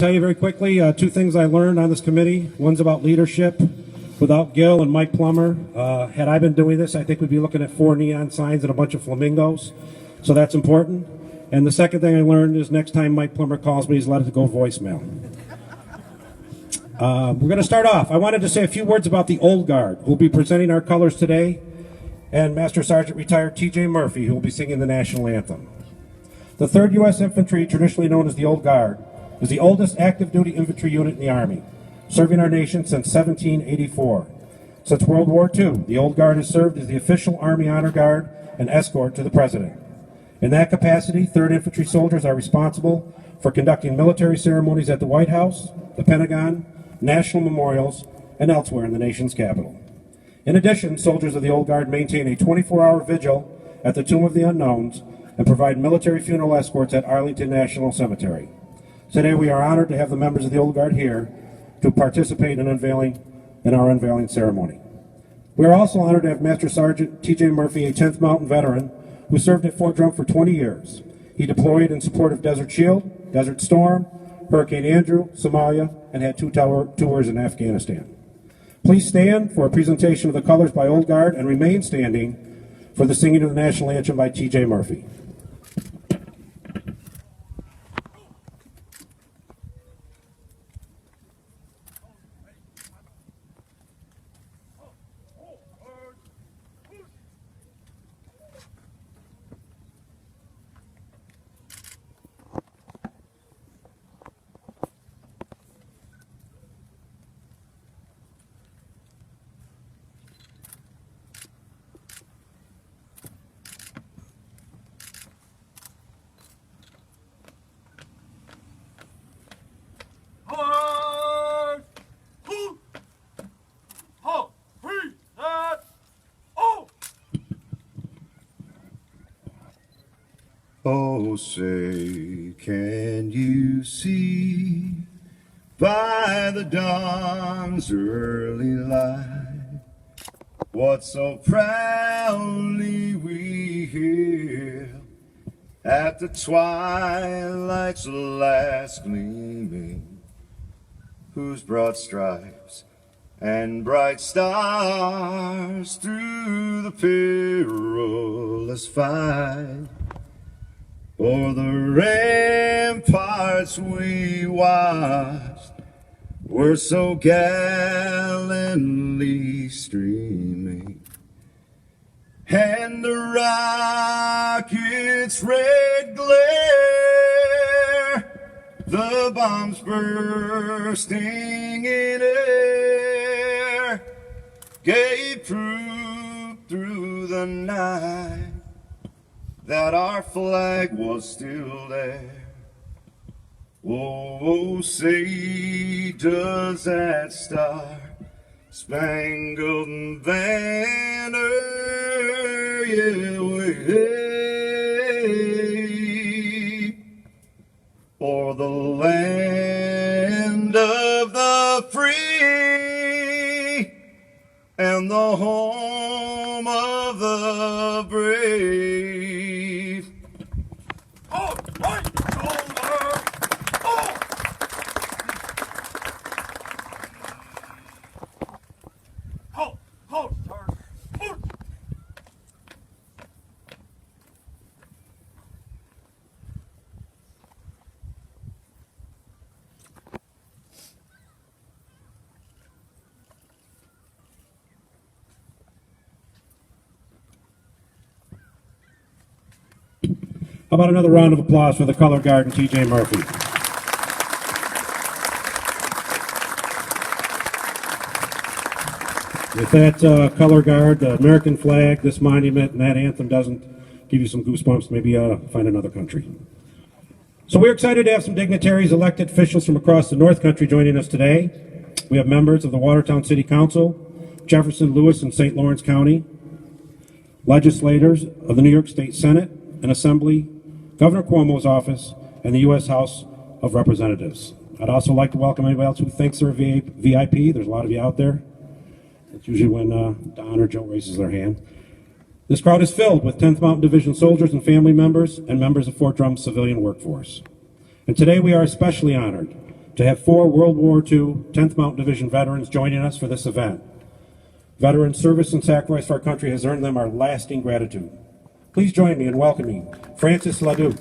Tell you very quickly, two things I learned on this committee. One's about leadership. Without Gil and Mike Plummer, had I been doing this, I think we'd be looking at 4 neon signs and a bunch of flamingos. So that's important. And the second thing I learned is next time Mike Plummer calls me, he's let it go voicemail. We're going to start off. I wanted to say a few words about the Old Guard, who will be presenting our colors today, and Master Sergeant Retired T.J. Murphy, who will be singing the national anthem. The 3rd U.S. Infantry, traditionally known as the Old Guard, is the oldest active duty infantry unit in the Army, serving our nation since 1784. Since World War II, the Old Guard has served as the official Army Honor Guard and escort to the President. In that capacity, 3rd Infantry soldiers are responsible for conducting military ceremonies at the White House, the Pentagon, national memorials, and elsewhere in the nation's capital. In addition, soldiers of the Old Guard maintain a 24-hour vigil at the Tomb of the Unknowns and provide military funeral escorts at Arlington National Cemetery. Today we are honored to have the members of the Old Guard here to participate in our unveiling ceremony. We are also honored to have Master Sergeant T.J. Murphy, a 10th Mountain veteran who served at Fort Drum for 20 years. He deployed in support of Desert Shield, Desert Storm, Hurricane Andrew, Somalia, and had 2 tours in Afghanistan. Please stand for a presentation of the colors by Old Guard and remain standing for the singing of the national anthem by T.J. Murphy. Oh, say, can you see by the dawn's early light what so proudly we hailed at the twilight's last gleaming, whose broad stripes and bright stars through the perilous fight o'er the ramparts we watched were so gallantly streaming, and the rocket's red glare, the bombs bursting in air, gave proof through the night that our flag was still there. Oh, say, does that star-spangled banner yet wave o'er the land of the free and the home of the brave? How about another round of applause for the Color Guard and T.J. Murphy? With that Color Guard, the American flag, this monument, and that anthem doesn't give you some goosebumps, maybe find another country. So we're excited to have some dignitaries, elected officials from across the North Country joining us today. We have members of the Watertown City Council, Jefferson, Lewis, and St. Lawrence County, legislators of the New York State Senate and Assembly, Governor Cuomo's office, and the U.S. House of Representatives. I'd also like to welcome anybody else who thinks they're a VIP. There's a lot of you out there. It's usually when Don or Joe raises their hand. This crowd is filled with 10th Mountain Division soldiers and family members and members of Fort Drum's civilian workforce. And today we are especially honored to have 4 World War II 10th Mountain Division veterans joining us for this event. Veteran service and sacrifice for our country has earned them our lasting gratitude. Please join me in welcoming Francis LaDuke,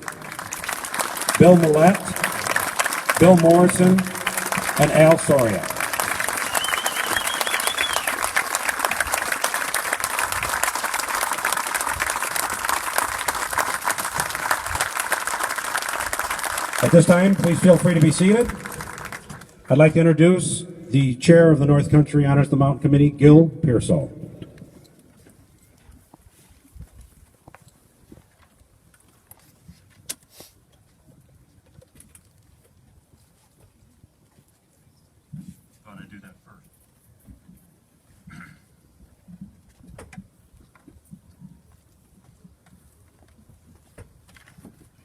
Bill Millette, Bill Morrison, and Al Soria. At this time, please feel free to be seated. I'd like to introduce the chair of the North Country Honors the Mountain Committee, Gil Pearsall. Thought I'd do that first.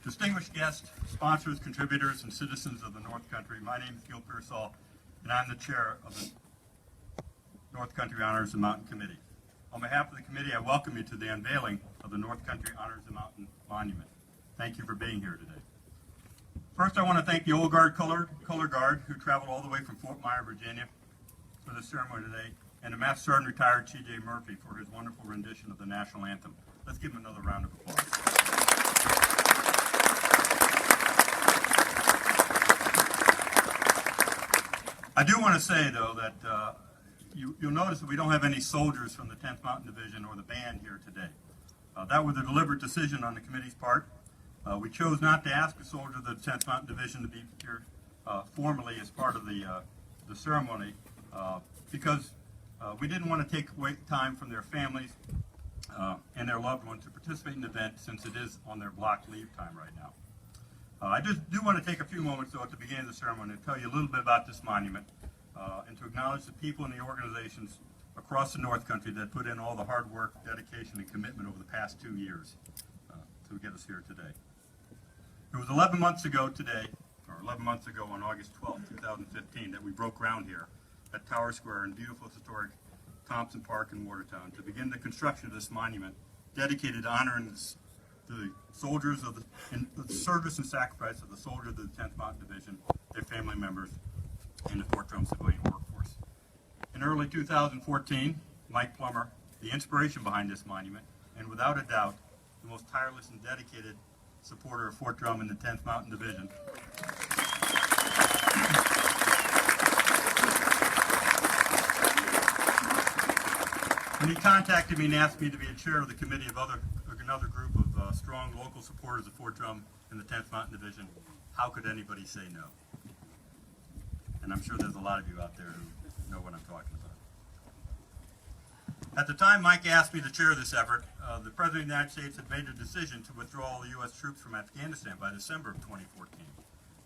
Distinguished guests, sponsors, contributors, and citizens of the North Country, my name is Gil Pearsall, and I'm the chair of the North Country Honors the Mountain Committee. On behalf of the committee, I welcome you to the unveiling of the North Country Honors the Mountain Monument. Thank you for being here today. First, I want to thank the Old Guard Color Guard, who traveled all the way from Fort Myer, Virginia, for this ceremony today, and to Master Sergeant Retired T.J. Murphy for his wonderful rendition of the national anthem. Let's give him another round of applause. I do want to say, though, that you'll notice that we don't have any soldiers from the 10th Mountain Division or the band here today. That was a deliberate decision on the committee's part. We chose not to ask a soldier of the 10th Mountain Division to be here formally as part of the ceremony because we didn't want to take away time from their families and their loved ones to participate in the event, since it is on their block leave time right now. I just do want to take a few moments, though, at the beginning of the ceremony to tell you a little bit about this monument and to acknowledge the people and the organizations across the North Country that put in all the hard work, dedication, and commitment over the past 2 years to get us here today. It was 11 months ago today, or 11 months ago on August 12, 2015, that we broke ground here at Tower Square in beautiful historic Thompson Park in Watertown to begin the construction of this monument dedicated to honoring the soldiers of the service and sacrifice of the soldiers of the 10th Mountain Division, their family members, and the Fort Drum civilian workforce. In early 2014, Mike Plummer, the inspiration behind this monument, and without a doubt, the most tireless and dedicated supporter of Fort Drum and the 10th Mountain Division, when he contacted me and asked me to be a chair of the committee of another group of strong local supporters of Fort Drum and the 10th Mountain Division, how could anybody say no? And I'm sure there's a lot of you out there who know what I'm talking about. At the time Mike asked me to chair this effort, the President of the United States had made a decision to withdraw all the U.S. troops from Afghanistan by December of 2014.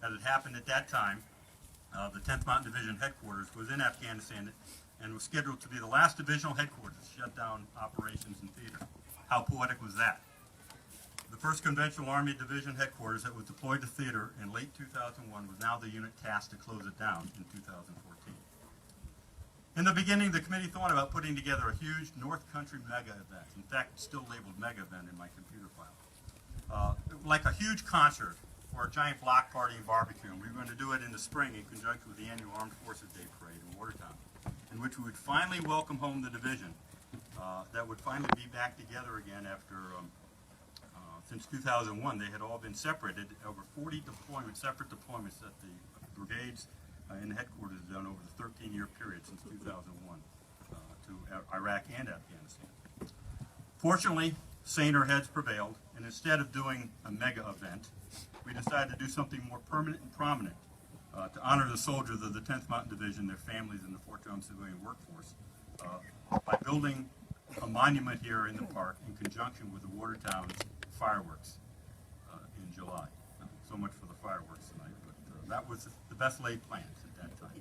As it happened at that time, the 10th Mountain Division headquarters was in Afghanistan and was scheduled to be the last divisional headquarters to shut down operations and theater. How poetic was that? The 1st Conventional Army Division headquarters that was deployed to theater in late 2001 was now the unit tasked to close it down in 2014. In the beginning, the committee thought about putting together a huge North Country mega event. In fact, it's still labeled mega event in my computer file. Like a huge concert or a giant block party and barbecue. And we were going to do it in the spring in conjunction with the annual Armed Forces Day Parade in Watertown, in which we would finally welcome home the division that would finally be back together again after, since 2001, they had all been separated. Over 40 separate deployments that the brigades and the headquarters have done over the 13-year period since 2001 to Iraq and Afghanistan. Fortunately, saner heads prevailed, and instead of doing a mega event, we decided to do something more permanent and prominent to honor the soldiers of the 10th Mountain Division, their families, and the Fort Drum civilian workforce by building a monument here in the park in conjunction with the Watertown's fireworks in July. So much for the fireworks tonight, but that was the best laid plans at that time.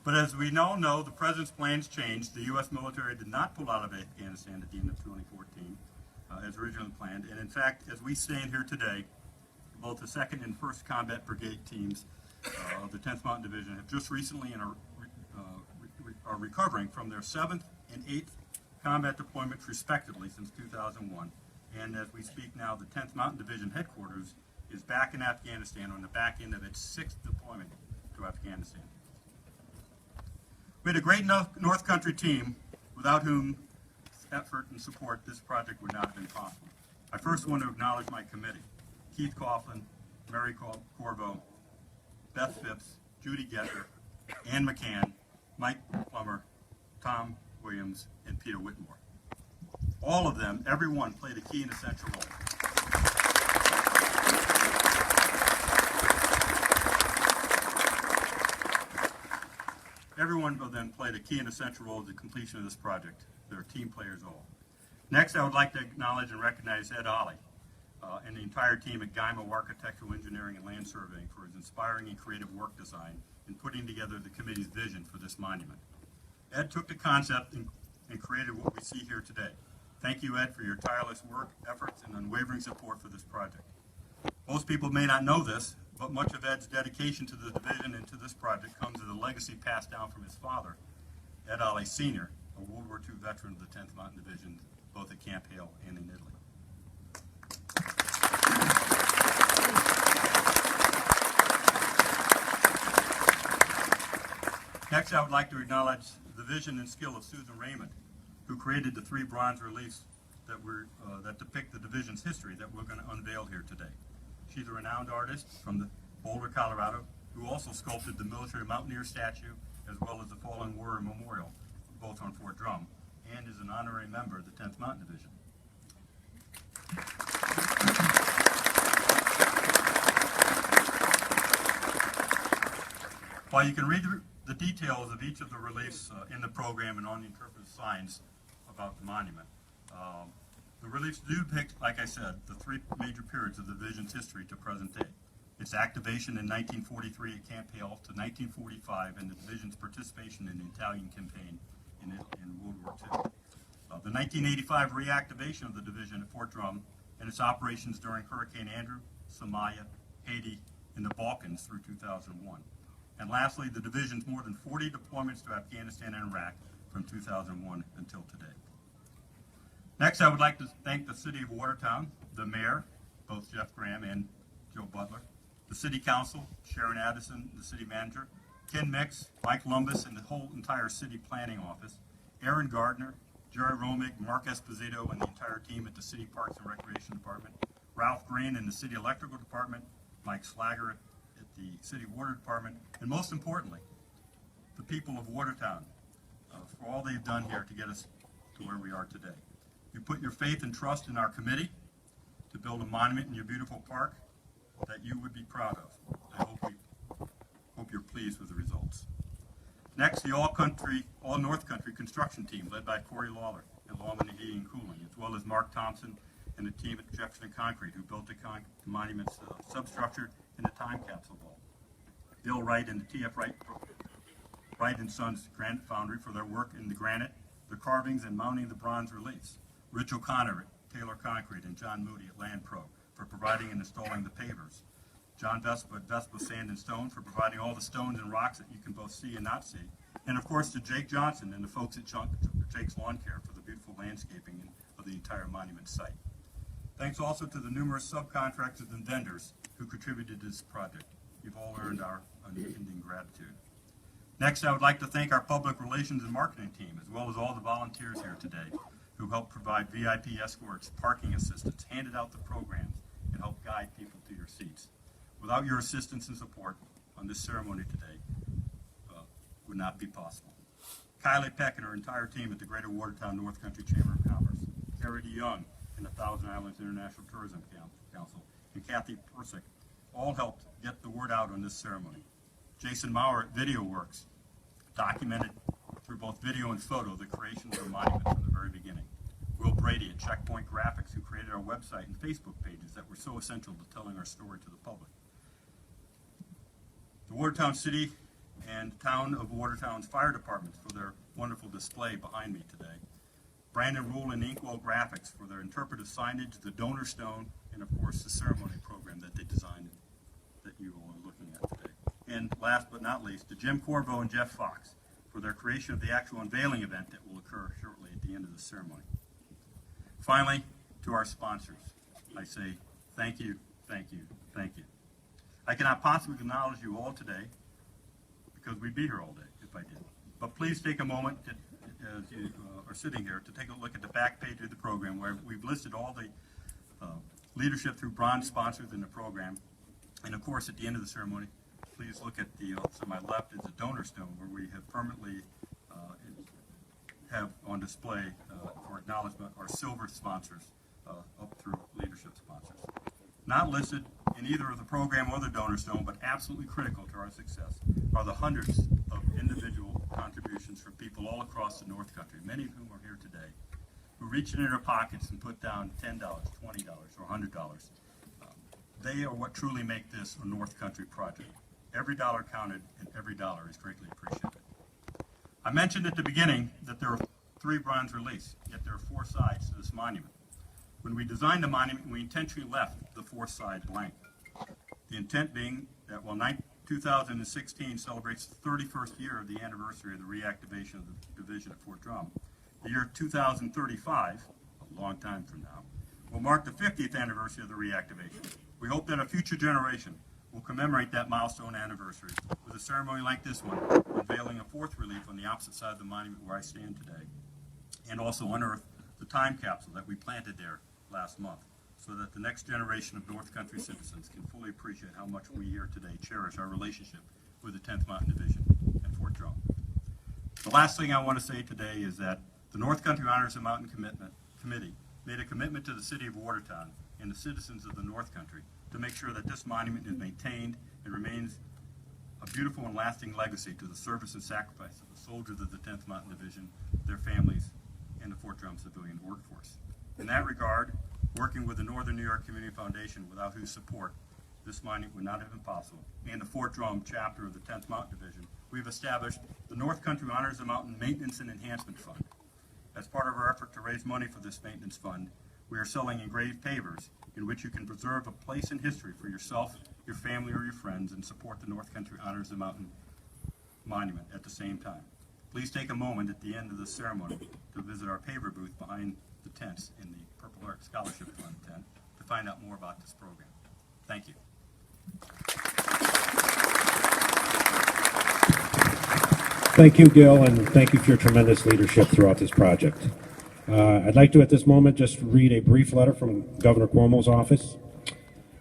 But as we all know, the President's plans changed. The U.S. military did not pull out of Afghanistan at the end of 2014 as originally planned. And in fact, as we stand here today, both the 2nd and 1st Combat Brigade teams of the 10th Mountain Division have just recently and are recovering from their 7th and 8th combat deployments respectively since 2001. And as we speak now, the 10th Mountain Division headquarters is back in Afghanistan on the back end of its 6th deployment to Afghanistan. We had a great North Country team without whom effort and support this project would not have been possible. I first want to acknowledge my committee: Keith Coughlin, Mary Corvo, Beth Phipps, Judy Getter, Ann McCann, Mike Plummer, Tom Williams, and Peter Whitmore. All of them, everyone, played a key and essential role. Everyone of them played a key and essential role in the completion of this project. They're team players all. Next, I would like to acknowledge and recognize Ed Ollie and the entire team at Gymo Architectural Engineering and Land Surveying for his inspiring and creative work design in putting together the committee's vision for this monument. Ed took the concept and created what we see here today. Thank you, Ed, for your tireless work, efforts, and unwavering support for this project. Most people may not know this, but much of Ed's dedication to the division and to this project comes as a legacy passed down from his father, Ed Ollie Sr., a World War II veteran of the 10th Mountain Division, both at Camp Hale and in Italy. Next, I would like to acknowledge the vision and skill of Susan Raymond, who created the 3 bronze reliefs that depict the division's history that we're going to unveil here today. She's a renowned artist from Boulder, Colorado, who also sculpted the military mountaineer statue as well as the Fallen Warrior Memorial, both on Fort Drum, and is an honorary member of the 10th Mountain Division. While you can read the details of each of the reliefs in the program and on the interpretive signs about the monument, the reliefs do depict, like I said, the 3 major periods of the division's history to present day. Its activation in 1943 at Camp Hale to 1945 and the division's participation in the Italian campaign in World War II. The 1985 reactivation of the division at Fort Drum and its operations during Hurricane Andrew, Somalia, Haiti, and the Balkans through 2001. And lastly, the division's more than 40 deployments to Afghanistan and Iraq from 2001 until today. Next, I would like to thank the City of Watertown, the Mayor, both Jeff Graham and Joe Butler, the City Council, Sharon Addison, the City Manager, Ken Mix, Mike Lumbus, and the whole entire City Planning Office, Aaron Gardner, Jerry Romig, Mark Esposito, and the entire team at the City Parks and Recreation Department, Ralph Green in the City Electrical Department, Mike Slager at the City Water Department, and most importantly, the people of Watertown for all they've done here to get us to where we are today. You put your faith and trust in our committee to build a monument in your beautiful park that you would be proud of. I hope you're pleased with the results. Next, the all North Country construction team led by Corey Lawler and Lawman Heating and Cooling, as well as Mark Thompson and the team at Jefferson Concrete who built the monument's substructure and the time capsule vault. Bill Wright and the TF Wright and Sons Granite Foundry for their work in the granite, the carvings, and mounting the bronze reliefs. Rich O'Connor at Taylor Concrete and John Moody at Land Pro for providing and installing the pavers. John Vespa at Vespa Sand and Stone for providing all the stones and rocks that you can both see and not see. And of course to Jake Johnson and the folks at Jake's Lawn Care for the beautiful landscaping of the entire monument site. Thanks also to the numerous subcontractors and vendors who contributed to this project. You've all earned our unending gratitude. Next, I would like to thank our public relations and marketing team, as well as all the volunteers here today who helped provide VIP escorts, parking assistance, handed out the programs, and helped guide people to your seats. Without your assistance and support on this ceremony today, would not be possible. Kylie Peck and her entire team at the Greater Watertown North Country Chamber of Commerce, Terry DeYoung and the Thousand Islands International Tourism Council, and Kathy Persick all helped get the word out on this ceremony. Jason Maurer at VideoWorks documented through both video and photo the creation of the monument from the very beginning. Will Brady at Checkpoint Graphics, who created our website and Facebook pages that were so essential to telling our story to the public. The Watertown City and Town of Watertown's fire departments for their wonderful display behind me today. Brandon Rule and Inkwell Graphics for their interpretive signage, the donor stone, and of course the ceremony program that they designed that you all are looking at today. And last but not least, to Jim Corvo and Jeff Fox for their creation of the actual unveiling event that will occur shortly at the end of the ceremony. Finally, to our sponsors, I say thank you, thank you, thank you. I cannot possibly acknowledge you all today, because we'd be here all day if I did. But please take a moment as you are sitting here to take a look at the back page of the program where we've listed all the leadership through bronze sponsors in the program. And of course, at the end of the ceremony, please look at the, to my left is a donor stone where we have permanently have on display for acknowledgement our silver sponsors up through leadership sponsors. Not listed in either of the program or the donor stone, but absolutely critical to our success, are the hundreds of individual contributions from people all across the North Country, many of whom are here today, who reach into their pockets and put down $10, $20, or $100. They are what truly make this a North Country project. Every dollar counted, and every dollar is greatly appreciated. I mentioned at the beginning that there are 3 bronze reliefs, yet there are 4 sides to this monument. When we designed the monument, we intentionally left the 4th side blank. The intent being that while 2016 celebrates the 31st year of the anniversary of the reactivation of the division at Fort Drum, the year 2035, a long time from now, will mark the 50th anniversary of the reactivation. We hope that a future generation will commemorate that milestone anniversary with a ceremony like this one, unveiling a 4th relief on the opposite side of the monument where I stand today, and also unearth the time capsule that we planted there last month, so that the next generation of North Country citizens can fully appreciate how much we here today cherish our relationship with the 10th Mountain Division and Fort Drum. The last thing I want to say today is that the North Country Honors and Mountain Committee made a commitment to the city of Watertown and the citizens of the North Country to make sure that this monument is maintained and remains a beautiful and lasting legacy to the service and sacrifice of the soldiers of the 10th Mountain Division, their families, and the Fort Drum civilian workforce. In that regard, working with the Northern New York Community Foundation, without whose support this monument would not have been possible, and the Fort Drum chapter of the 10th Mountain Division, we've established the North Country Honors and Mountain Maintenance and Enhancement Fund. As part of our effort to raise money for this maintenance fund, we are selling engraved pavers in which you can preserve a place in history for yourself, your family, or your friends, and support the North Country Honors and Mountain Monument at the same time. Please take a moment at the end of the ceremony to visit our paver booth behind the tents in the Purple Heart Scholarship Fund tent to find out more about this program. Thank you. Thank you, Gil, and thank you for your tremendous leadership throughout this project. I'd like to, at this moment, just read a brief letter from Governor Cuomo's office,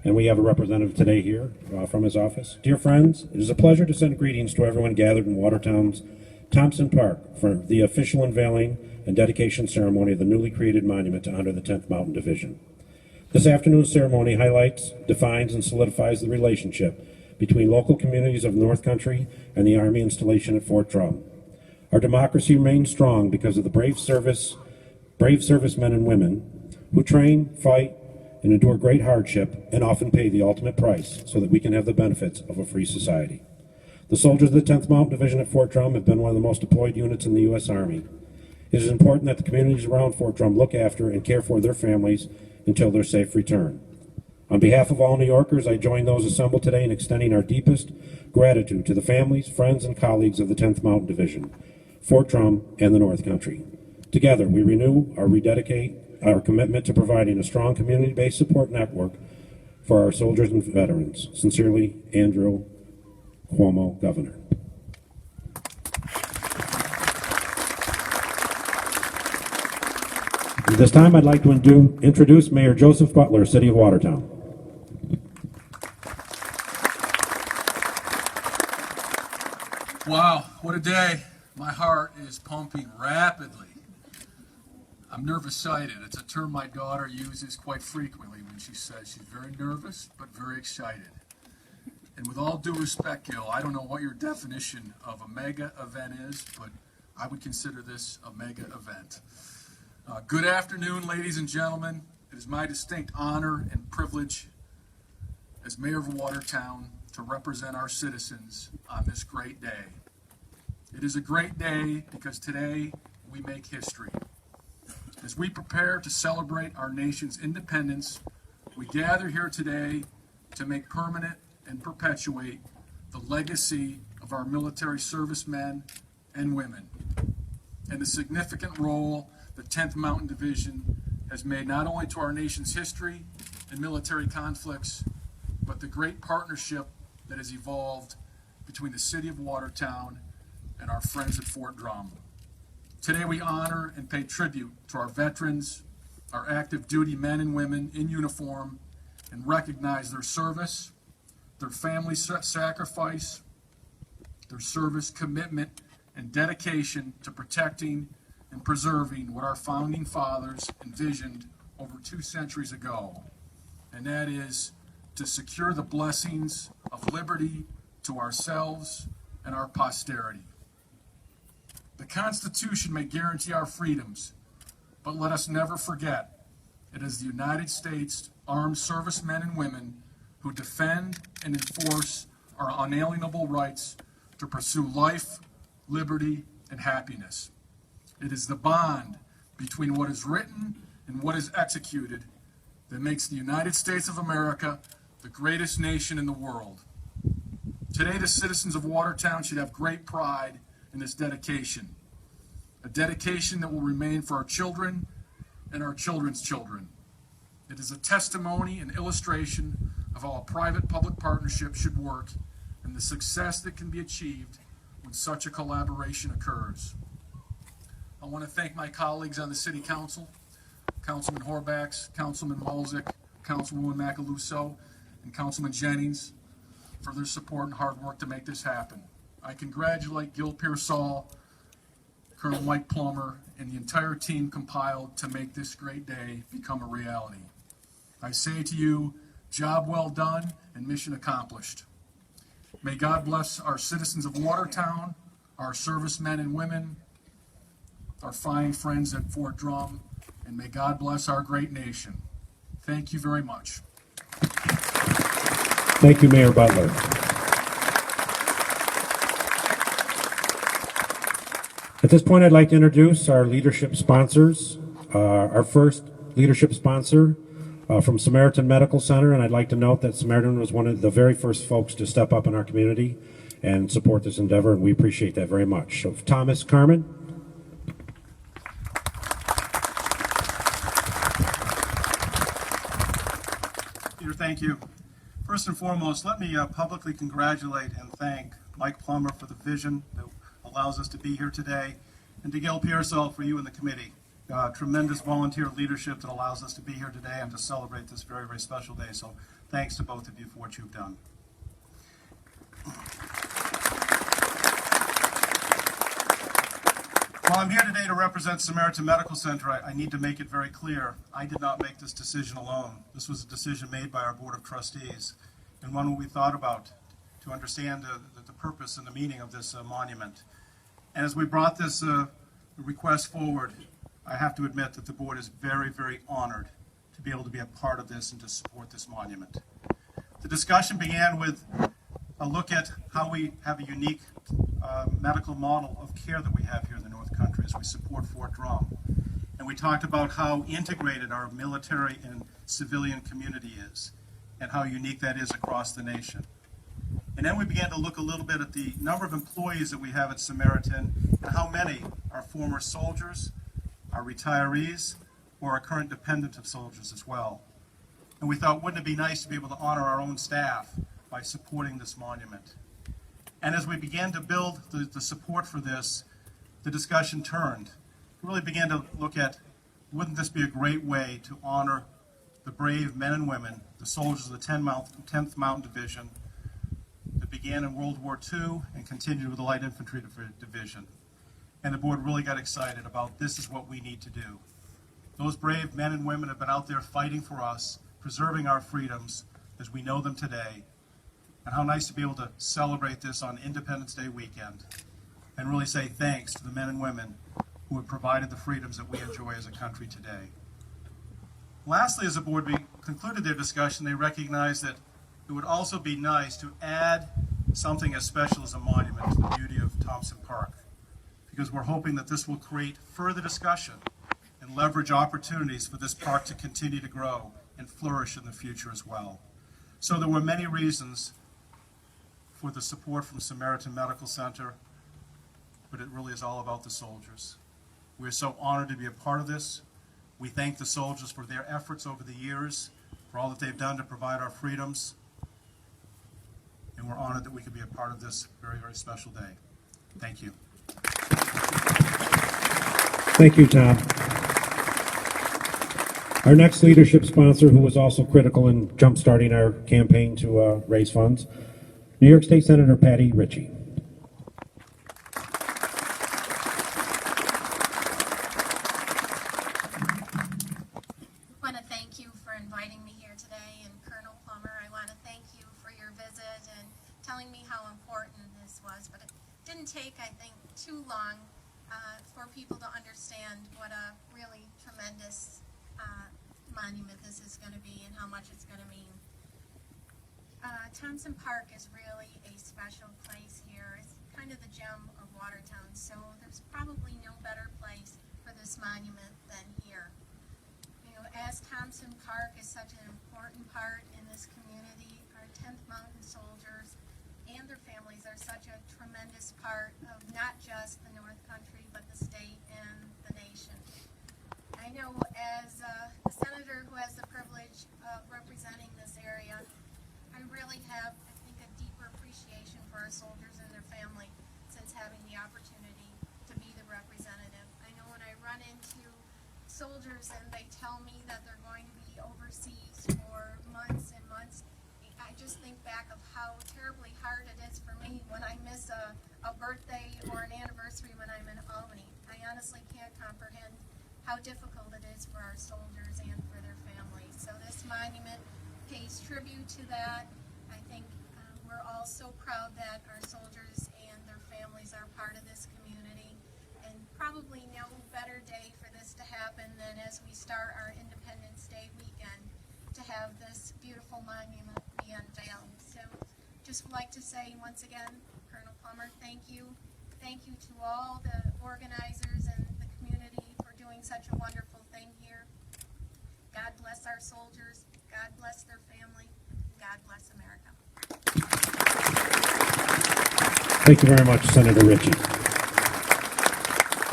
and we have a representative today here from his office. Dear friends, it is a pleasure to send greetings to everyone gathered in Watertown's Thompson Park for the official unveiling and dedication ceremony of the newly created monument to honor the 10th Mountain Division. This afternoon's ceremony highlights, defines, and solidifies the relationship between local communities of the North Country and the Army installation at Fort Drum. Our democracy remains strong because of the brave servicemen and women who train, fight, and endure great hardship and often pay the ultimate price so that we can have the benefits of a free society. The soldiers of the 10th Mountain Division at Fort Drum have been one of the most deployed units in the U.S. Army. It is important that the communities around Fort Drum look after and care for their families until their safe return. On behalf of all New Yorkers, I join those assembled today in extending our deepest gratitude to the families, friends, and colleagues of the 10th Mountain Division, Fort Drum, and the North Country. Together, we renew or rededicate our commitment to providing a strong community-based support network for our soldiers and veterans. Sincerely, Andrew Cuomo, Governor. At this time, I'd like to introduce Mayor Joseph Butler, City of Watertown. Wow, what a day. My heart is pumping rapidly. I'm nervous-sighted. It's a term my daughter uses quite frequently when she says she's very nervous but very excited. And with all due respect, Gil, I don't know what your definition of a mega event is, but I would consider this a mega event. Good afternoon, ladies and gentlemen. It is my distinct honor and privilege as Mayor of Watertown to represent our citizens on this great day. It is a great day because today we make history. As we prepare to celebrate our nation's independence, we gather here today to make permanent and perpetuate the legacy of our military servicemen and women and the significant role the 10th Mountain Division has made not only to our nation's history and military conflicts, but the great partnership that has evolved between the city of Watertown and our friends at Fort Drum. Today we honor and pay tribute to our veterans, our active duty men and women in uniform, and recognize their service, their family sacrifice, their service commitment, and dedication to protecting and preserving what our founding fathers envisioned over 2 centuries ago, and that is to secure the blessings of liberty to ourselves and our posterity. The Constitution may guarantee our freedoms, but let us never forget it is the United States armed servicemen and women who defend and enforce our unalienable rights to pursue life, liberty, and happiness. It is the bond between what is written and what is executed that makes the United States of America the greatest nation in the world. Today, the citizens of Watertown should have great pride in this dedication, a dedication that will remain for our children and our children's children. It is a testimony and illustration of how a private-public partnership should work and the success that can be achieved when such a collaboration occurs. I want to thank my colleagues on the City Council, Councilman Horvax, Councilman Mulzik, Councilwoman Macaluso, and Councilman Jennings for their support and hard work to make this happen. I congratulate Gil Pearsall, Colonel Mike Plummer, and the entire team compiled to make this great day become a reality. I say to you, job well done and mission accomplished. May God bless our citizens of Watertown, our servicemen and women, our fine friends at Fort Drum, and may God bless our great nation. Thank you very much. Thank you, Mayor Butler. At this point, I'd like to introduce our leadership sponsors. Our first leadership sponsor from Samaritan Medical Center, and I'd like to note that Samaritan was one of the very first folks to step up in our community and support this endeavor, and we appreciate that very much. So, Thomas Carmen. Peter, thank you. First and foremost, let me publicly congratulate and thank Mike Plummer for the vision that allows us to be here today, and to Gil Pearsall for you and the committee. Tremendous volunteer leadership that allows us to be here today and to celebrate this very, very special day. So thanks to both of you for what you've done. While I'm here today to represent Samaritan Medical Center, I need to make it very clear, I did not make this decision alone. This was a decision made by our Board of Trustees, and one we thought about to understand the purpose and the meaning of this monument. And as we brought this request forward, I have to admit that the board is very, very honored to be able to be a part of this and to support this monument. The discussion began with a look at how we have a unique medical model of care that we have here in the North Country as we support Fort Drum. And we talked about how integrated our military and civilian community is and how unique that is across the nation. And then we began to look a little bit at the number of employees that we have at Samaritan and how many are former soldiers, our retirees, or our current dependent of soldiers as well. And we thought, wouldn't it be nice to be able to honor our own staff by supporting this monument? And as we began to build the support for this, the discussion turned. We really began to look at, wouldn't this be a great way to honor the brave men and women, the soldiers of the 10th Mountain Division that began in World War II and continued with the Light Infantry Division. And the board really got excited about this is what we need to do. Those brave men and women have been out there fighting for us, preserving our freedoms as we know them today. And how nice to be able to celebrate this on Independence Day weekend and really say thanks to the men and women who have provided the freedoms that we enjoy as a country today. Lastly, as a board, we concluded their discussion. They recognized that it would also be nice to add something as special as a monument to the beauty of Thompson Park, because we're hoping that this will create further discussion and leverage opportunities for this park to continue to grow and flourish in the future as well. So there were many reasons for the support from Samaritan Medical Center, but it really is all about the soldiers. We're so honored to be a part of this. We thank the soldiers for their efforts over the years, for all that they've done to provide our freedoms. and we're honored that we could be a part of this very, very special day. Thank you. Thank you, Tom. Our next leadership sponsor, who was also critical in jumpstarting our campaign to raise funds, New York State Senator Patty Ritchie. I want to thank you for inviting me here today, and Colonel Plummer, I want to thank you for your visit and telling me how important this was. But it didn't take, I think, too long for people to understand what a really tremendous monument this is going to be and how much it's going to mean. Thompson Park is really a special place here. It's kind of the gem of Watertown, so there's probably no better place for this monument than here. You know, as Thompson Park is such an important part in this community, our 10th Mountain soldiers and their families are such a tremendous part of not just the North Country, but the state and the nation. I know as a senator who has the privilege of representing this area, I really have, I think, a deeper appreciation for our soldiers and their family since having the opportunity to be the representative. I know when I run into soldiers and they tell me that they're going to be overseas for months and months, I just think back of how terribly hard it is for me when I miss a birthday or an anniversary when I'm in Albany. I honestly can't comprehend how difficult it is for our soldiers and for their families. So this monument pays tribute to that. I think we're all so proud that our soldiers and their families are part of this community, and probably no better day for this to happen than as we start our Independence Day weekend to have this beautiful monument be unveiled. So just would like to say once again, Colonel Plummer, thank you. Thank you to all the organizers and the community for doing such a wonderful thing here. God bless our soldiers. God bless their family. God bless America. Thank you very much, Senator Ritchie.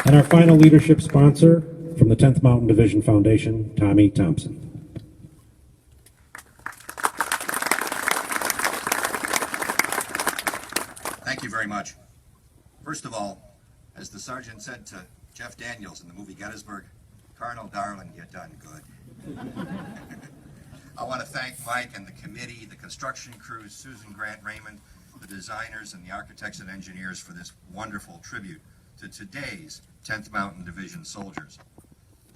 And our final leadership sponsor from the 10th Mountain Division Foundation, Tommy Thompson. Thank you very much. First of all, as the sergeant said to Jeff Daniels in the movie Gettysburg, Colonel Darling, you done good. I want to thank Mike and the committee, the construction crews, Susan Grant Raymond, the designers and the architects and engineers for this wonderful tribute to today's 10th Mountain Division soldiers.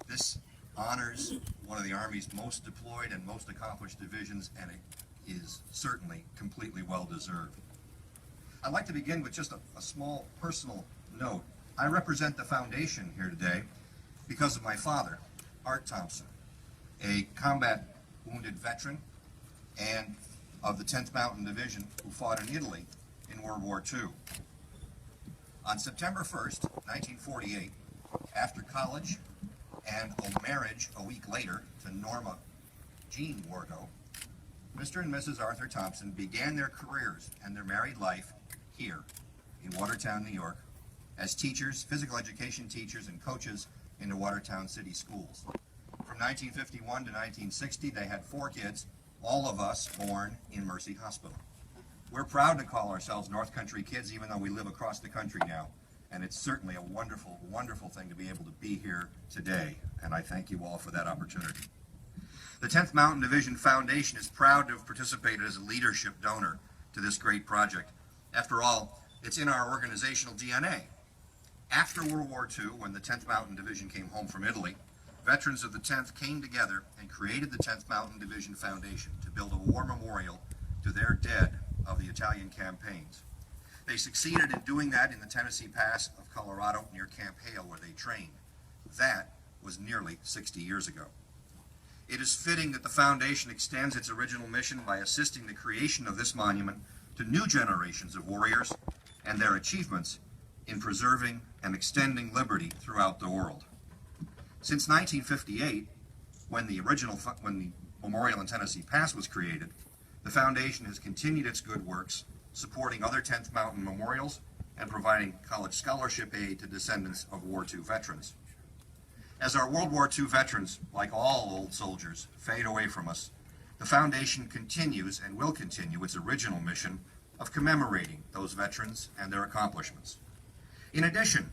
This honors one of the Army's most deployed and most accomplished divisions, and it is certainly completely well-deserved. I'd like to begin with just a small personal note. I represent the foundation here today because of my father, Art Thompson, a combat wounded veteran and of the 10th Mountain Division who fought in Italy in World War II. On September 1st, 1948, after college and a marriage a week later to Norma Jean Wargo, Mr. and Mrs. Arthur Thompson began their careers and their married life here in Watertown, New York, as teachers, physical education teachers and coaches in the Watertown City Schools. From 1951 to 1960, they had 4 kids, all of us born in Mercy Hospital. We're proud to call ourselves North Country kids, even though we live across the country now. And it's certainly a wonderful, wonderful thing to be able to be here today. And I thank you all for that opportunity. The 10th Mountain Division Foundation is proud to have participated as a leadership donor to this great project. After all, it's in our organizational DNA. After World War II, when the 10th Mountain Division came home from Italy, veterans of the 10th came together and created the 10th Mountain Division Foundation to build a war memorial to their dead of the Italian campaigns. They succeeded in doing that in the Tennessee Pass of Colorado near Camp Hale, where they trained. That was nearly 60 years ago. It is fitting that the foundation extends its original mission by assisting the creation of this monument to new generations of warriors and their achievements in preserving and extending liberty throughout the world. Since 1958, when the memorial in Tennessee Pass was created, the foundation has continued its good works, supporting other 10th Mountain memorials and providing college scholarship aid to descendants of War II veterans. As our World War II veterans, like all old soldiers, fade away from us, the foundation continues and will continue its original mission of commemorating those veterans and their accomplishments. In addition,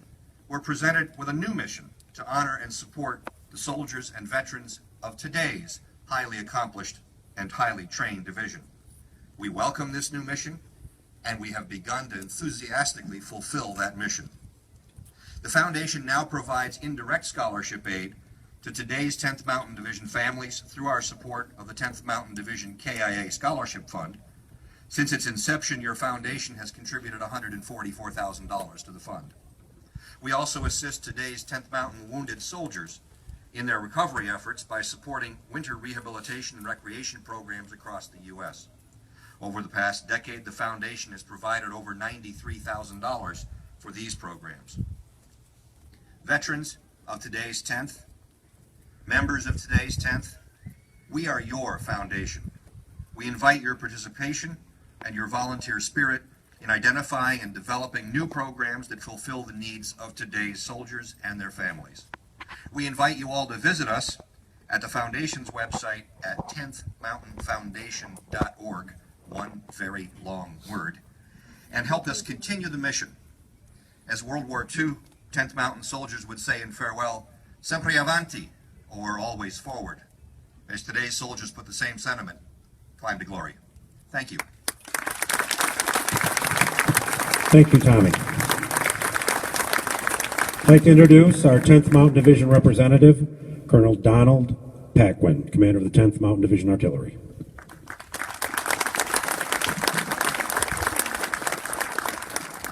we're presented with a new mission to honor and support the soldiers and veterans of today's highly accomplished and highly trained division. We welcome this new mission, and we have begun to enthusiastically fulfill that mission. The Foundation now provides indirect scholarship aid to today's 10th Mountain Division families through our support of the 10th Mountain Division KIA Scholarship Fund. Since its inception, your foundation has contributed $144,000 to the fund. We also assist today's 10th Mountain wounded soldiers in their recovery efforts by supporting winter rehabilitation and recreation programs across the U.S. Over the past decade, the Foundation has provided over $93,000 for these programs. Veterans of today's 10th, members of today's 10th, we are your foundation. We invite your participation and your volunteer spirit in identifying and developing new programs that fulfill the needs of today's soldiers and their families. We invite you all to visit us at the Foundation's website at 10thmountainfoundation.org, one very long word, and help us continue the mission. As World War II 10th Mountain soldiers would say in farewell, sempre avanti, or always forward. As today's soldiers put the same sentiment, climb to glory. Thank you. Thank you, Tommy. I'd like to introduce our 10th Mountain Division representative, Colonel Donald Paquin, commander of the 10th Mountain Division Artillery.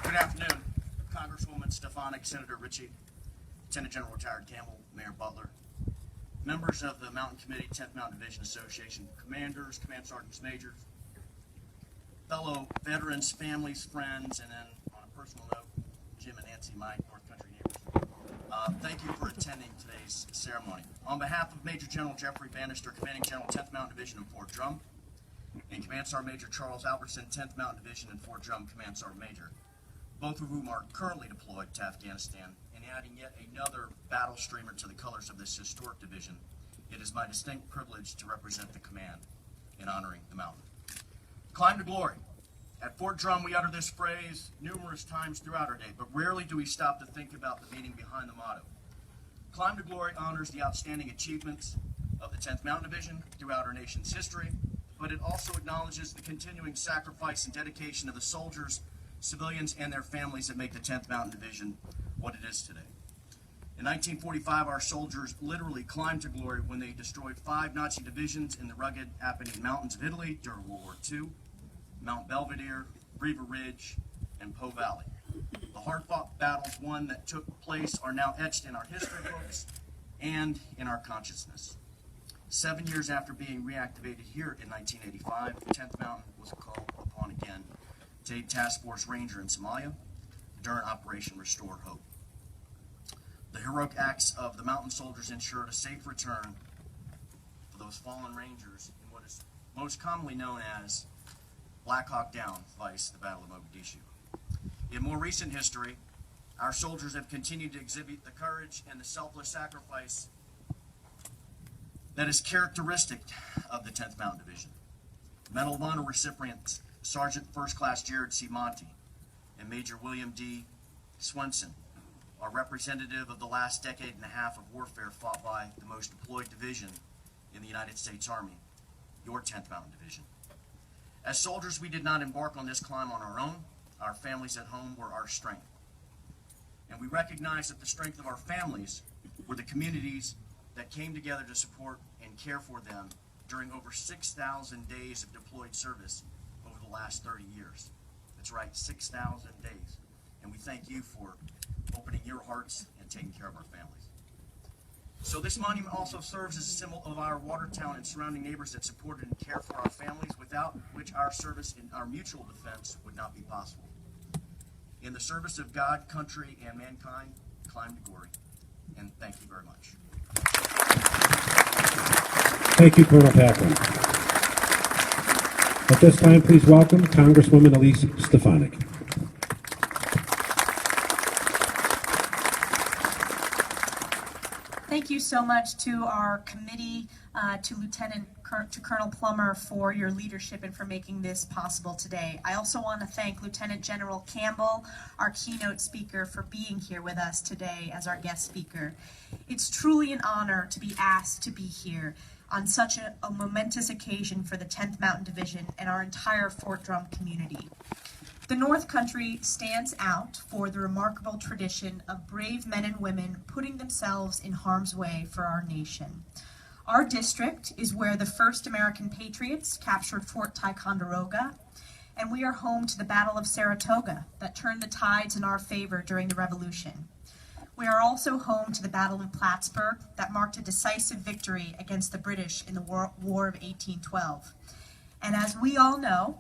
Good afternoon, Congresswoman Stefanik, Senator Ritchie, Lieutenant General retired Campbell, Mayor Butler, members of the Mountain Committee, 10th Mountain Division Association, commanders, command sergeants, majors, fellow veterans, families, friends, and then on a personal note, Jim and Nancy, my North Country neighbors. Thank you for attending today's ceremony. On behalf of Major General Jeffrey Bannister, Commanding General, 10th Mountain Division in Fort Drum, and Command Sergeant Major Charles Albertson, 10th Mountain Division in Fort Drum, Command Sergeant Major, both of whom are currently deployed to Afghanistan, and adding yet another battle streamer to the colors of this historic division, it is my distinct privilege to represent the command in honoring the mountain. Climb to glory. At Fort Drum, we utter this phrase numerous times throughout our day, but rarely do we stop to think about the meaning behind the motto. Climb to glory honors the outstanding achievements of the 10th Mountain Division throughout our nation's history, but it also acknowledges the continuing sacrifice and dedication of the soldiers, civilians, and their families that make the 10th Mountain Division what it is today. In 1945, our soldiers literally climbed to glory when they destroyed 5 Nazi divisions in the rugged Apennine Mountains of Italy during World War II, Mount Belvedere, Riva Ridge, and Po Valley. The hard-fought battles won that took place are now etched in our history books and in our consciousness. 7 years after being reactivated here in 1985, the 10th Mountain was called upon again to aid Task Force Ranger in Somalia during Operation Restore Hope. The heroic acts of the mountain soldiers ensured a safe return for those fallen Rangers in what is most commonly known as Black Hawk Down, vice the Battle of Mogadishu. In more recent history, our soldiers have continued to exhibit the courage and the selfless sacrifice that is characteristic of the 10th Mountain Division. Medal of Honor recipients Sergeant First Class Jared C. Monty and Major William D. Swenson are representative of the last decade and a half of warfare fought by the most deployed division in the United States Army, your 10th Mountain Division. As soldiers, we did not embark on this climb on our own. Our families at home were our strength. And we recognize that the strength of our families were the communities that came together to support and care for them during over 6,000 days of deployed service over the last 30 years. That's right, 6,000 days. And we thank you for opening your hearts and taking care of our families. So this monument also serves as a symbol of our Watertown and surrounding neighbors that supported and care for our families, without which our service in our mutual defense would not be possible. In the service of God, country, and mankind, climb to glory. And thank you very much. Thank you, Colonel Paquin. At this time, please welcome Congresswoman Elise Stefanik. Thank you so much to our committee, to Lieutenant Colonel to Colonel Plummer for your leadership and for making this possible today. I also want to thank Lieutenant General Campbell, our keynote speaker, for being here with us today as our guest speaker. It's truly an honor to be asked to be here on such a momentous occasion for the 10th Mountain Division and our entire Fort Drum community. The North Country stands out for the remarkable tradition of brave men and women putting themselves in harm's way for our nation. Our district is where the first American patriots captured Fort Ticonderoga, and we are home to the Battle of Saratoga that turned the tides in our favor during the Revolution. We are also home to the Battle of Plattsburgh that marked a decisive victory against the British in the War of 1812. And as we all know,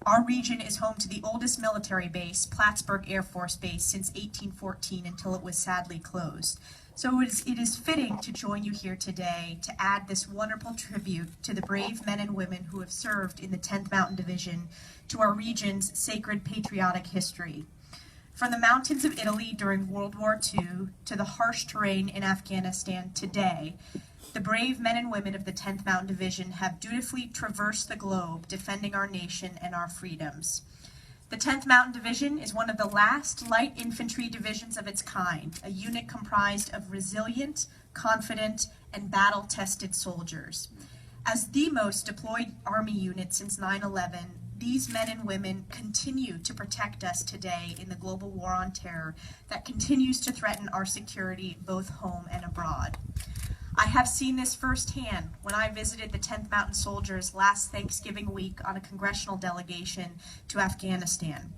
our region is home to the oldest military base, Plattsburgh Air Force Base, since 1814 until it was sadly closed. So it is fitting to join you here today to add this wonderful tribute to the brave men and women who have served in the 10th Mountain Division to our region's sacred patriotic history. From the mountains of Italy during World War II to the harsh terrain in Afghanistan today, the brave men and women of the 10th Mountain Division have dutifully traversed the globe defending our nation and our freedoms. The 10th Mountain Division is one of the last light infantry divisions of its kind, a unit comprised of resilient, confident, and battle-tested soldiers. As the most deployed Army unit since 9/11, these men and women continue to protect us today in the global war on terror that continues to threaten our security both home and abroad. I have seen this firsthand when I visited the 10th Mountain Soldiers last Thanksgiving week on a congressional delegation to Afghanistan.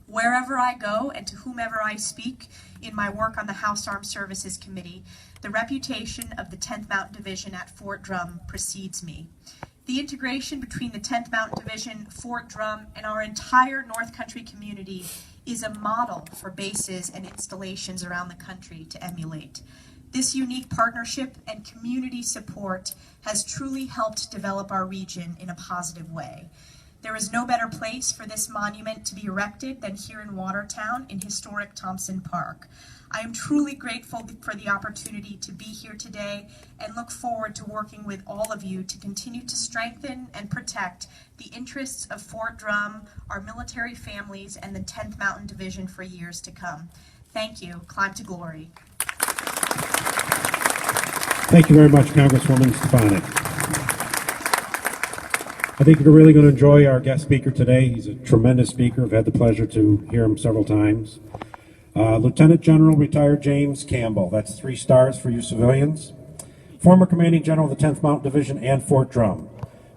Wherever I go and to whomever I speak in my work on the House Armed Services Committee, the reputation of the 10th Mountain Division at Fort Drum precedes me. The integration between the 10th Mountain Division, Fort Drum, and our entire North Country community is a model for bases and installations around the country to emulate. This unique partnership and community support has truly helped develop our region in a positive way. There is no better place for this monument to be erected than here in Watertown in historic Thompson Park. I am truly grateful for the opportunity to be here today and look forward to working with all of you to continue to strengthen and protect the interests of Fort Drum, our military families, and the 10th Mountain Division for years to come. Thank you. Climb to glory. Thank you very much, Congresswoman Stefanik. I think you're really going to enjoy our guest speaker today. He's a tremendous speaker. I've had the pleasure to hear him several times. Lieutenant General Retired James Campbell. That's 3 stars for you civilians. Former Commanding General of the 10th Mountain Division and Fort Drum.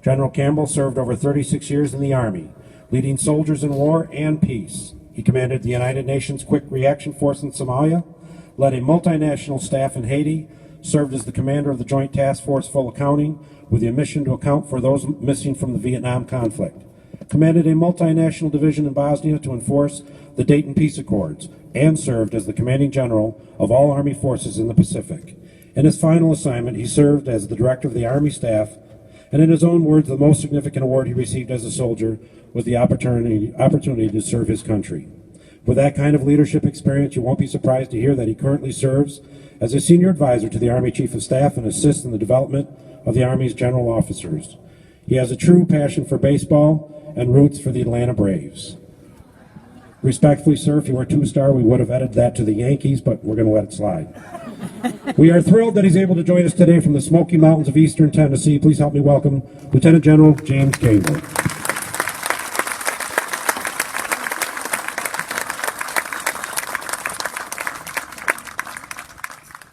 General Campbell served over 36 years in the Army, leading soldiers in war and peace. He commanded the United Nations Quick Reaction Force in Somalia, led a multinational staff in Haiti, served as the commander of the Joint Task Force Full Accounting with a mission to account for those missing from the Vietnam conflict, commanded a multinational division in Bosnia to enforce the Dayton Peace Accords, and served as the commanding general of all Army forces in the Pacific. In his final assignment, he served as the director of the Army staff, and in his own words, the most significant award he received as a soldier was the opportunity to serve his country. With that kind of leadership experience, you won't be surprised to hear that he currently serves as a senior advisor to the Army Chief of Staff and assists in the development of the Army's general officers. He has a true passion for baseball and roots for the Atlanta Braves. Respectfully, sir, if you were 2-star, we would have edited that to the Yankees, but we're going to let it slide. We are thrilled that he's able to join us today from the Smoky Mountains of eastern Tennessee. Please help me welcome Lieutenant General James Campbell.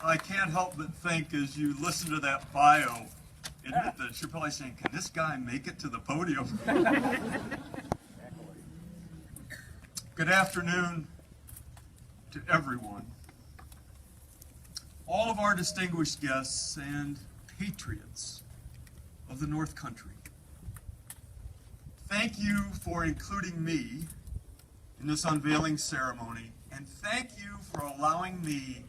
I can't help but think as you listen to that bio, that you're probably saying, can this guy make it to the podium? Good afternoon to everyone. All of our distinguished guests and patriots of the North Country. Thank you for including me in this unveiling ceremony, and thank you for allowing me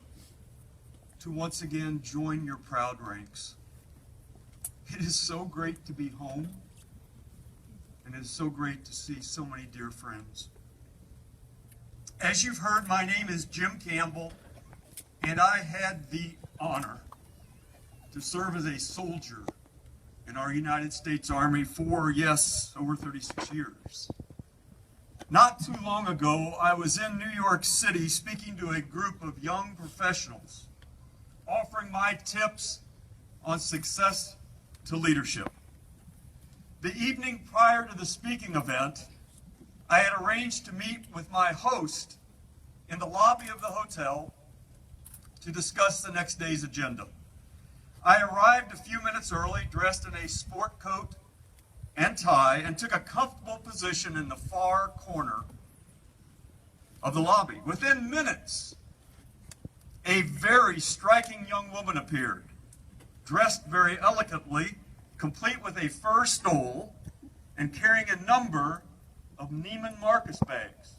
to once again join your proud ranks. It is so great to be home, and it is so great to see so many dear friends. As you've heard, my name is Jim Campbell, and I had the honor to serve as a soldier in our United States Army for, yes, over 36 years. Not too long ago, I was in New York City speaking to a group of young professionals, offering my tips on success to leadership. The evening prior to the speaking event, I had arranged to meet with my host in the lobby of the hotel to discuss the next day's agenda. I arrived a few minutes early, dressed in a sport coat and tie, and took a comfortable position in the far corner of the lobby. Within minutes, a very striking young woman appeared, dressed very elegantly, complete with a fur stole, and carrying a number of Neiman Marcus bags.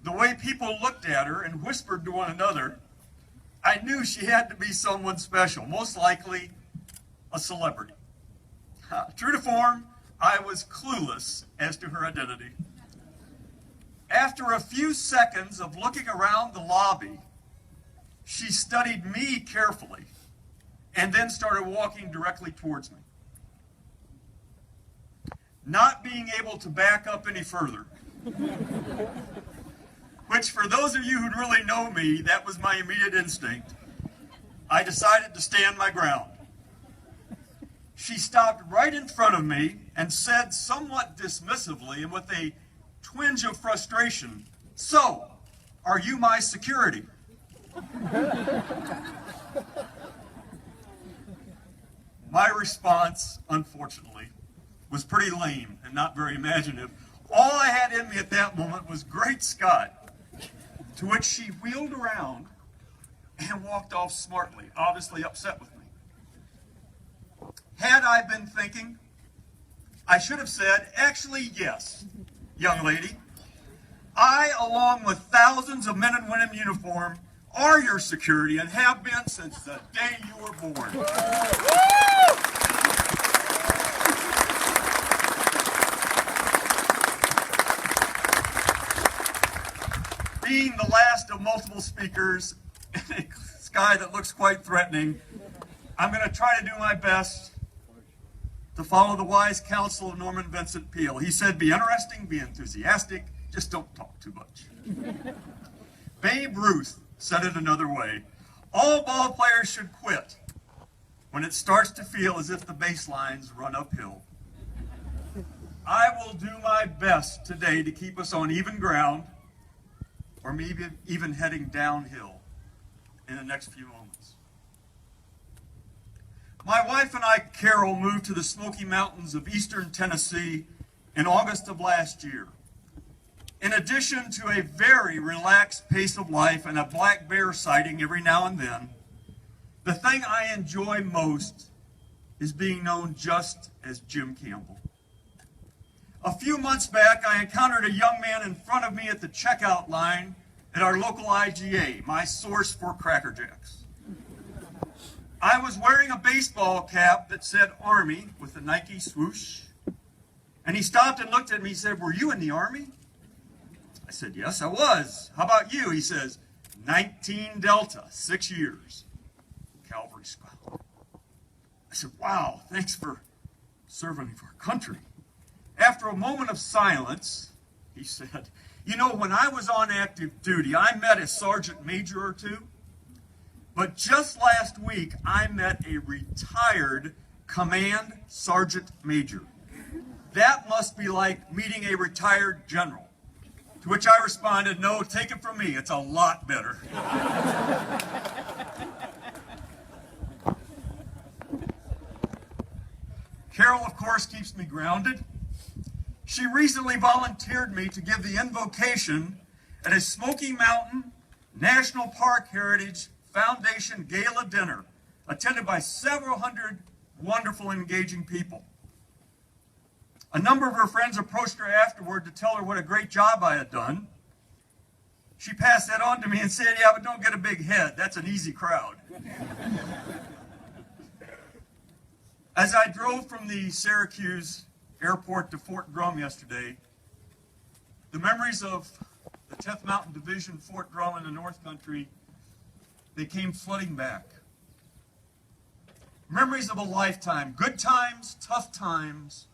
The way people looked at her and whispered to one another, I knew she had to be someone special, most likely a celebrity. True to form, I was clueless as to her identity. After a few seconds of looking around the lobby, she studied me carefully and then started walking directly towards me. Not being able to back up any further, which for those of you who really know me, that was my immediate instinct, I decided to stand my ground. She stopped right in front of me and said somewhat dismissively and with a twinge of frustration, "So, are you my security?" My response, unfortunately, was pretty lame and not very imaginative. All I had in me at that moment was, "Great Scott," to which she wheeled around and walked off smartly, obviously upset with me. Had I been thinking, I should have said, "Actually, yes, young lady. I, along with thousands of men and women in uniform, are your security and have been since the day you were born." Being the last of multiple speakers in a sky that looks quite threatening, I'm going to try to do my best to follow the wise counsel of Norman Vincent Peale. He said, "Be interesting, be enthusiastic, just don't talk too much." Babe Ruth said it another way. All ball players should quit when it starts to feel as if the baselines run uphill. I will do my best today to keep us on even ground, or maybe even heading downhill in the next few moments. My wife and I, Carol, moved to the Smoky Mountains of eastern Tennessee in August of last year. In addition to a very relaxed pace of life and a black bear sighting every now and then, the thing I enjoy most is being known just as Jim Campbell. A few months back, I encountered a young man in front of me at the checkout line at our local IGA, my source for Cracker Jacks. I was wearing a baseball cap that said Army with a Nike swoosh, and he stopped and looked at me and said, "Were you in the Army?" I said, "Yes, I was. How about you?" He says, 19 Delta, 6 years. Cavalry Scout. I said, "Wow, thanks for serving for our country." After a moment of silence, he said, "You know, when I was on active duty, I met a sergeant major or two. But just last week, I met a retired command sergeant major. That must be like meeting a retired general." To which I responded, "No, take it from me, it's a lot better." Carol, of course, keeps me grounded. She recently volunteered me to give the invocation at a Smoky Mountain National Park Heritage Foundation Gala dinner, attended by several hundred wonderful and engaging people. A number of her friends approached her afterward to tell her what a great job I had done. She passed that on to me and said, "Yeah, but don't get a big head. That's an easy crowd." As I drove from the Syracuse airport to Fort Drum yesterday, the memories of the 10th Mountain Division, Fort Drum in the North Country, they came flooding back. Memories of a lifetime, good times, tough times,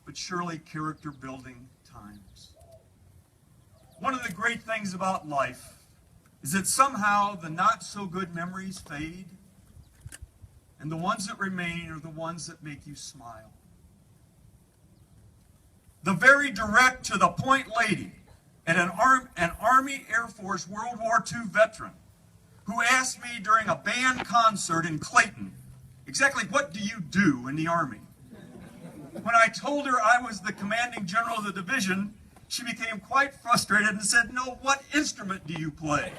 but surely character-building times. One of the great things about life is that somehow the not-so-good memories fade, and the ones that remain are the ones that make you smile. The very direct-to-the-point lady and an Army Air Force World War II veteran who asked me during a band concert in Clayton, exactly what do you do in the Army? When I told her I was the commanding general of the division, she became quite frustrated and said, "No, what instrument do you play?"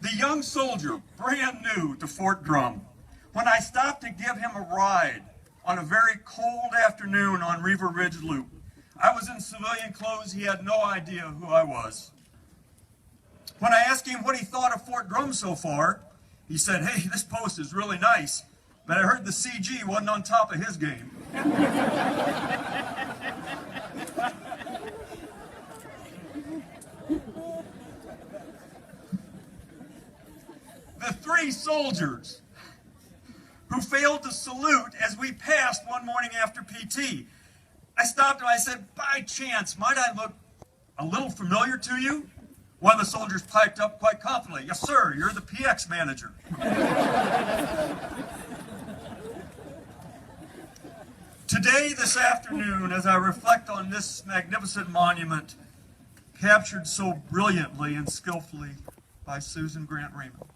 The young soldier, brand new to Fort Drum, when I stopped to give him a ride on a very cold afternoon on River Ridge Loop, I was in civilian clothes. He had no idea who I was. When I asked him what he thought of Fort Drum so far, he said, "Hey, this post is really nice, but I heard the CG wasn't on top of his game." The three soldiers who failed to salute as we passed one morning after PT. I stopped and I said, "By chance, might I look a little familiar to you?" One of the soldiers piped up quite confidently, "Yes, sir, you're the PX manager." Today, this afternoon, as I reflect on this magnificent monument, captured so brilliantly and skillfully by Susan Grant Raymond,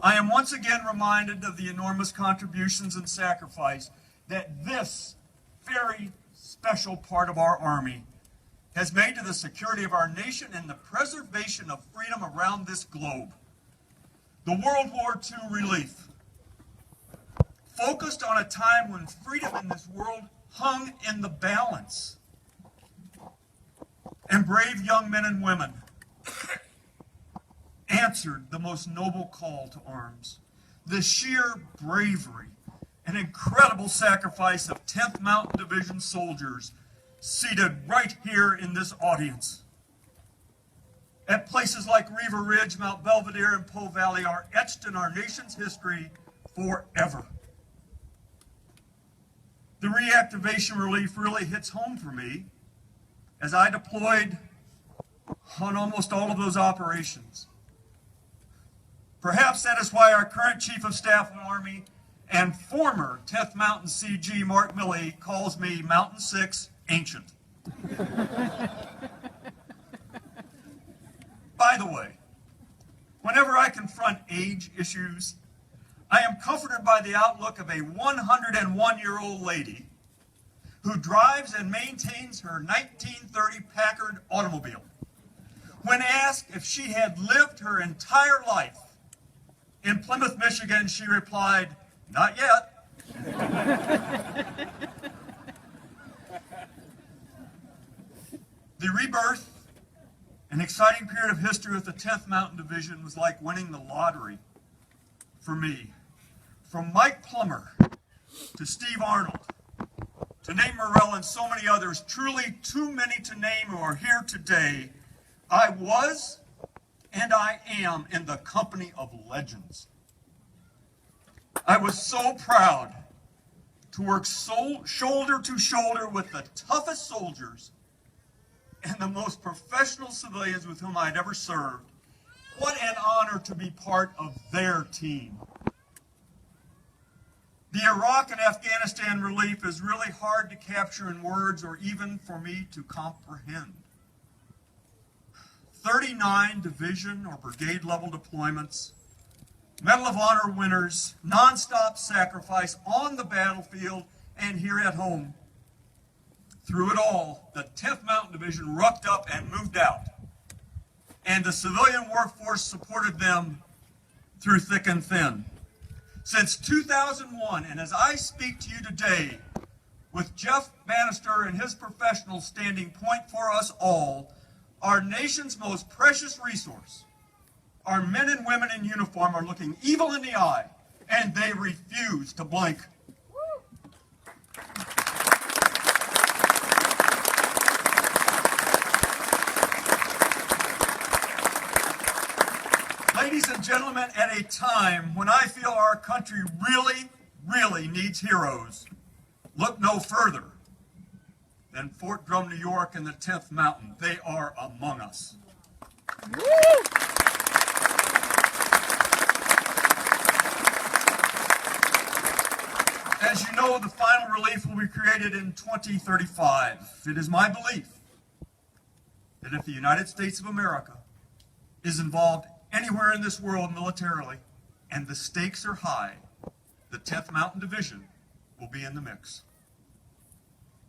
I am once again reminded of the enormous contributions and sacrifice that this very special part of our Army has made to the security of our nation and the preservation of freedom around this globe. The World War II relief focused on a time when freedom in this world hung in the balance. And brave young men and women answered the most noble call to arms. The sheer bravery and incredible sacrifice of 10th Mountain Division soldiers seated right here in this audience at places like River Ridge, Mount Belvedere, and Po Valley are etched in our nation's history forever. The reactivation relief really hits home for me as I deployed on almost all of those operations. Perhaps that is why our current Chief of Staff of the Army and former 10th Mountain CG Mark Milley calls me Mountain 6 Ancient. By the way, whenever I confront age issues, I am comforted by the outlook of a 101-year-old lady who drives and maintains her 1930 Packard automobile. When asked if she had lived her entire life in Plymouth, Michigan, she replied, "Not yet." The rebirth, an exciting period of history with the 10th Mountain Division, was like winning the lottery for me. From Mike Plummer to Steve Arnold to Nate Morrell and so many others, truly too many to name who are here today, I was and I am in the company of legends. I was so proud to work shoulder to shoulder with the toughest soldiers and the most professional civilians with whom I'd ever served. What an honor to be part of their team. The Iraq and Afghanistan relief is really hard to capture in words or even for me to comprehend. 39 division or brigade level deployments, Medal of Honor winners, nonstop sacrifice on the battlefield and here at home. Through it all, the 10th Mountain Division rucked up and moved out, and the civilian workforce supported them through thick and thin. Since 2001, and as I speak to you today, with Jeff Bannister and his professionals standing point for us all, our nation's most precious resource, our men and women in uniform, are looking evil in the eye, and they refuse to blink. and gentlemen, at a time when I feel our country really needs heroes, look no further than Fort Drum, New York and the 10th Mountain. They are among us. As you know, the final relief will be created in 2035. It is my belief that if the United States of America is involved anywhere in this world militarily, and the stakes are high, the 10th Mountain Division will be in the mix.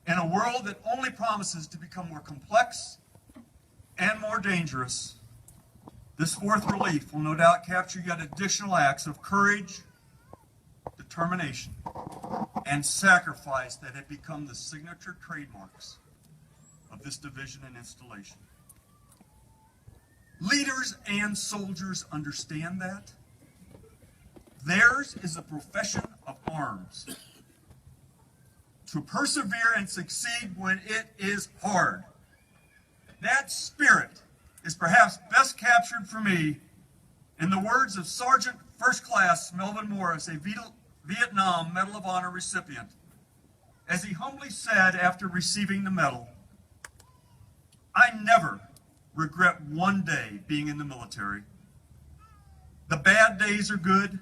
In a world that only promises to become more complex and more dangerous, this fourth relief will no doubt capture yet additional acts of courage, determination, and sacrifice that have become the signature trademarks of this division and installation. Leaders and soldiers understand that. Theirs is a profession of arms. To persevere and succeed when it is hard. That spirit is perhaps best captured for me in the words of Sergeant First Class Melvin Morris, a Vietnam Medal of Honor recipient, as he humbly said after receiving the medal, "I never regret one day being in the military. The bad days are good,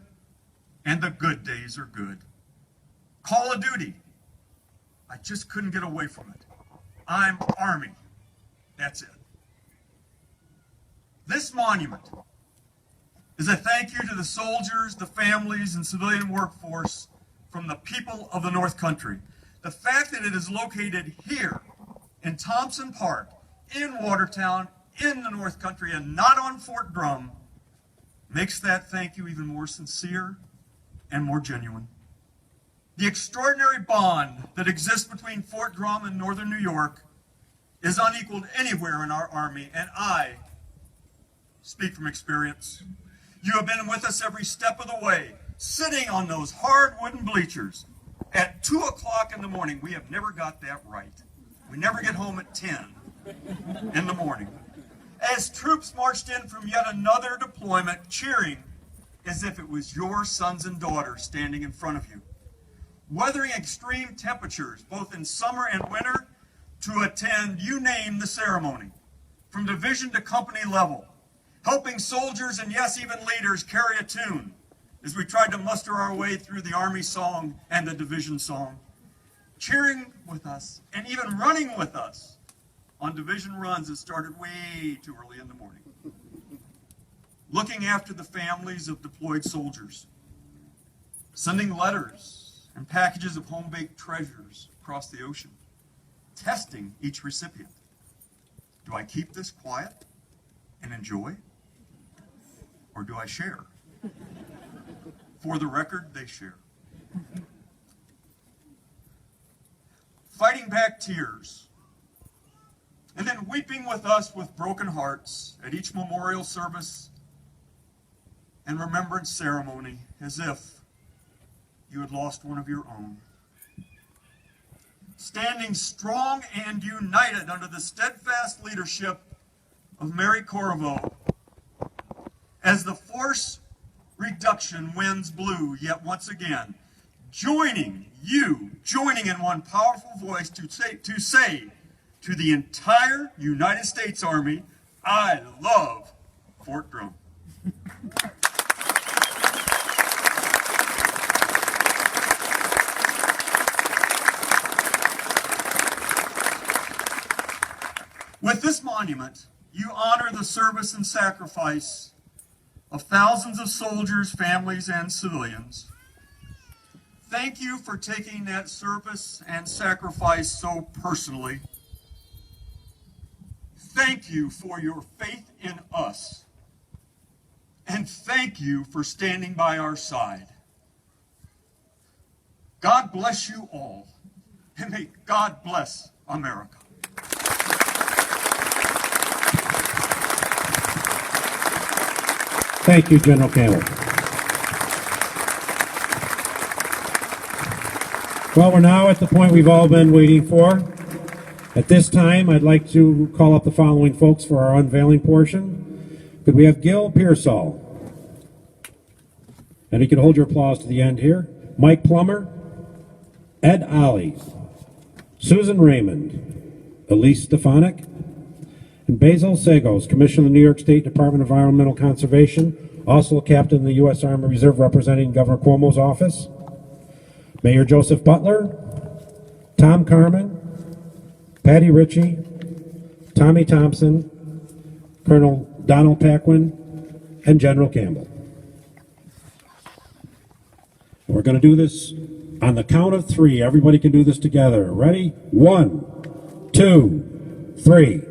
and the good days are good. Call of Duty, I just couldn't get away from it. I'm Army. That's it." This monument is a thank you to the soldiers, the families, and civilian workforce from the people of the North Country. The fact that it is located here in Thompson Park, in Watertown, in the North Country, and not on Fort Drum, makes that thank you even more sincere and more genuine. The extraordinary bond that exists between Fort Drum and Northern New York is unequaled anywhere in our Army, and I speak from experience. You have been with us every step of the way, sitting on those hard wooden bleachers at 2 o'clock in the morning. We have never got that right. We never get home at 10 in the morning. As troops marched in from yet another deployment, cheering as if it was your sons and daughters standing in front of you. Weathering extreme temperatures, both in summer and winter, to attend, you name the ceremony, from division to company level, helping soldiers and yes, even leaders carry a tune as we tried to muster our way through the Army song and the division song, cheering with us and even running with us on division runs that started way too early in the morning, looking after the families of deployed soldiers, sending letters and packages of home-baked treasures across the ocean, testing each recipient. Do I keep this quiet and enjoy? Or do I share? For the record, they share. Fighting back tears, and then weeping with us with broken hearts at each memorial service and remembrance ceremony as if you had lost one of your own. Standing strong and united under the steadfast leadership of Mary Corvo as the force reduction winds blew yet once again, joining in one powerful voice to say to the entire United States Army, I love Fort Drum. With this monument, you honor the service and sacrifice of thousands of soldiers, families, and civilians. Thank you for taking that service and sacrifice so personally. Thank you for your faith in us. And thank you for standing by our side. God bless you all, and may God bless America. Thank you, General Campbell. Well, we're now at the point we've all been waiting for. At this time, I'd like to call up the following folks for our unveiling portion. Could we have Gil Pearsall, And you can hold your applause to the end here. Mike Plummer, Ed Ollie, Susan Raymond, Elise Stefanik, and Basil Sagos, Commissioner of the New York State Department of Environmental Conservation, also a captain in the U.S. Army Reserve representing Governor Cuomo's office. Mayor Joseph Butler, Tom Carmen, Patty Ritchie, Tommy Thompson, Colonel Donald Paquin, and General Campbell. We're going to do this on the count of three. Everybody can do this together. Ready? 1, 2, 3.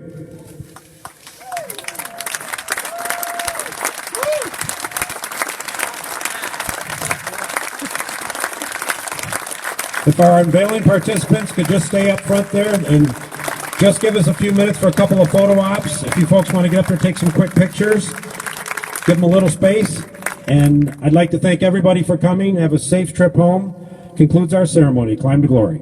If our unveiling participants could just stay up front there and just give us a few minutes for a couple of photo ops. If you folks want to get up there, take some quick pictures, give them a little space. And I'd like to thank everybody for coming. Have a safe trip home. Concludes our ceremony. Climb to glory.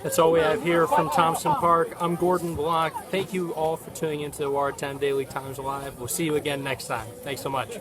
That's all we have here from Thompson Park. I'm Gordon Block. Thank you all for tuning into the Watertown Daily Times Live. We'll see you again next time. Thanks so much.